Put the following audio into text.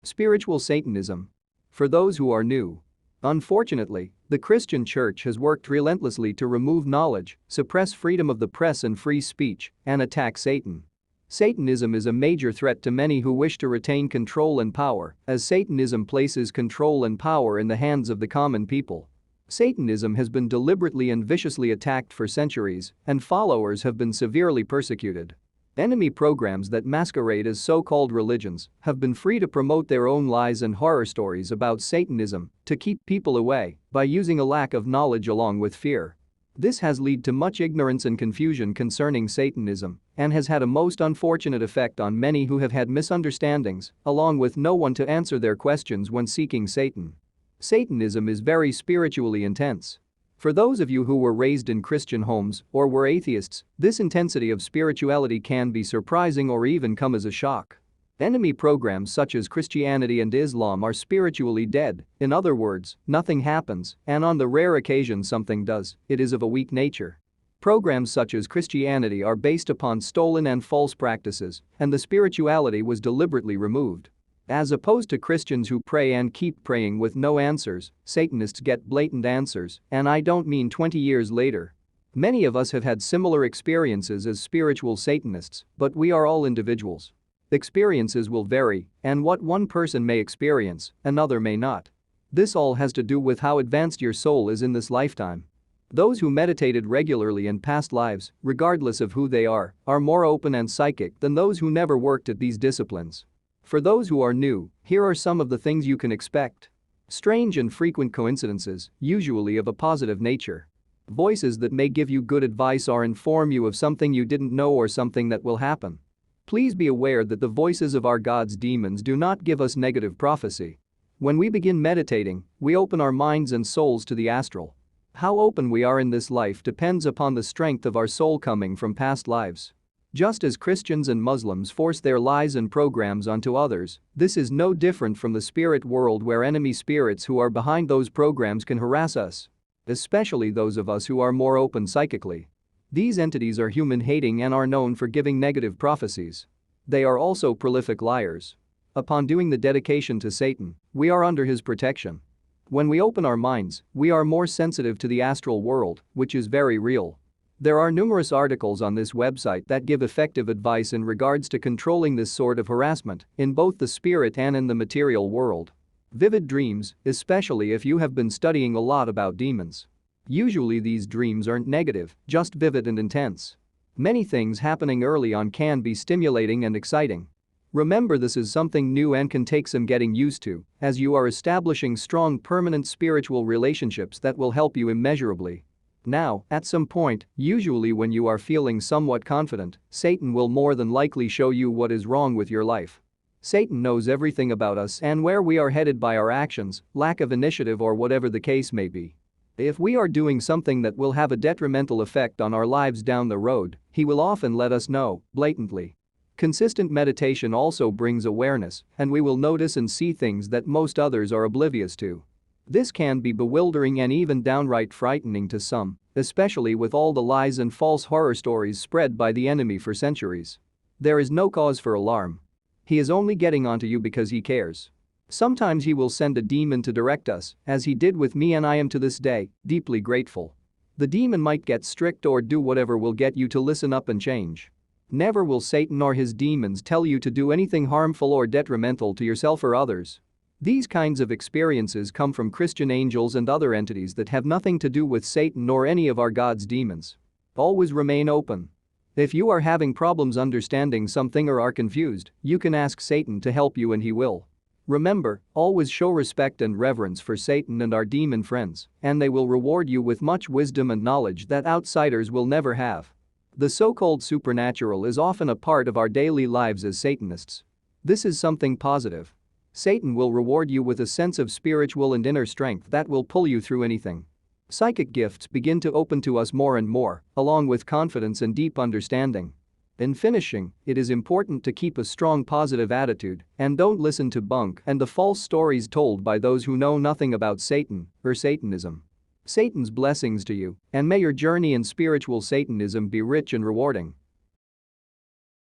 Spiritual Satanism. For those who are new. Unfortunately, the Christian church has worked relentlessly to remove knowledge, suppress freedom of the press and free speech, and attack Satan. Satanism is a major threat to many who wish to retain control and power, as Satanism places control and power in the hands of the common people. Satanism has been deliberately and viciously attacked for centuries, and followers have been severely persecuted. Enemy programs that masquerade as so-called religions have been free to promote their own lies and horror stories about Satanism to keep people away by using a lack of knowledge along with fear. This has led to much ignorance and confusion concerning Satanism and has had a most unfortunate effect on many who have had misunderstandings, along with no one to answer their questions when seeking Satan. Satanism is very spiritually intense. For those of you who were raised in Christian homes or were atheists, this intensity of spirituality can be surprising or even come as a shock. Enemy programs such as Christianity and Islam are spiritually dead, in other words, nothing happens, and on the rare occasion something does, it is of a weak nature. Programs such as Christianity are based upon stolen and false practices, and the spirituality was deliberately removed. As opposed to Christians who pray and keep praying with no answers, Satanists get blatant answers, and I don't mean 20 years later. Many of us have had similar experiences as spiritual Satanists, but we are all individuals. Experiences will vary, and what one person may experience, another may not. This all has to do with how advanced your soul is in this lifetime. Those who meditated regularly in past lives, regardless of who they are more open and psychic than those who never worked at these disciplines. For those who are new, here are some of the things you can expect. Strange and frequent coincidences, usually of a positive nature. Voices that may give you good advice or inform you of something you didn't know or something that will happen. Please be aware that the voices of our God's demons do not give us negative prophecy. When we begin meditating, we open our minds and souls to the astral. How open we are in this life depends upon the strength of our soul coming from past lives. Just as Christians and Muslims force their lies and programs onto others, this is no different from the spirit world where enemy spirits who are behind those programs can harass us. Especially those of us who are more open psychically. These entities are human-hating and are known for giving negative prophecies. They are also prolific liars. Upon doing the dedication to Satan, we are under his protection. When we open our minds, we are more sensitive to the astral world, which is very real. There are numerous articles on this website that give effective advice in regards to controlling this sort of harassment in both the spirit and in the material world. Vivid dreams, especially if you have been studying a lot about demons. Usually these dreams aren't negative, just vivid and intense. Many things happening early on can be stimulating and exciting. Remember, this is something new and can take some getting used to, as you are establishing strong permanent spiritual relationships that will help you immeasurably. Now, at some point, usually when you are feeling somewhat confident, Satan will more than likely show you what is wrong with your life. Satan knows everything about us and where we are headed by our actions, lack of initiative or whatever the case may be. If we are doing something that will have a detrimental effect on our lives down the road, he will often let us know, blatantly. Consistent meditation also brings awareness, and we will notice and see things that most others are oblivious to. This can be bewildering and even downright frightening to some, especially with all the lies and false horror stories spread by the enemy for centuries. There is no cause for alarm. He is only getting onto you because he cares. Sometimes he will send a demon to direct us, as he did with me, and I am to this day deeply grateful. The demon might get strict or do whatever will get you to listen up and change. Never will Satan or his demons tell you to do anything harmful or detrimental to yourself or others. These kinds of experiences come from Christian angels and other entities that have nothing to do with Satan or any of our God's demons. Always remain open. If you are having problems understanding something or are confused, you can ask Satan to help you and he will. Remember, always show respect and reverence for Satan and our demon friends, and they will reward you with much wisdom and knowledge that outsiders will never have. The so-called supernatural is often a part of our daily lives as Satanists. This is something positive. Satan will reward you with a sense of spiritual and inner strength that will pull you through anything. Psychic gifts begin to open to us more and more, along with confidence and deep understanding. In finishing, it is important to keep a strong positive attitude and don't listen to bunk and the false stories told by those who know nothing about Satan or Satanism. Satan's blessings to you, and may your journey in spiritual Satanism be rich and rewarding.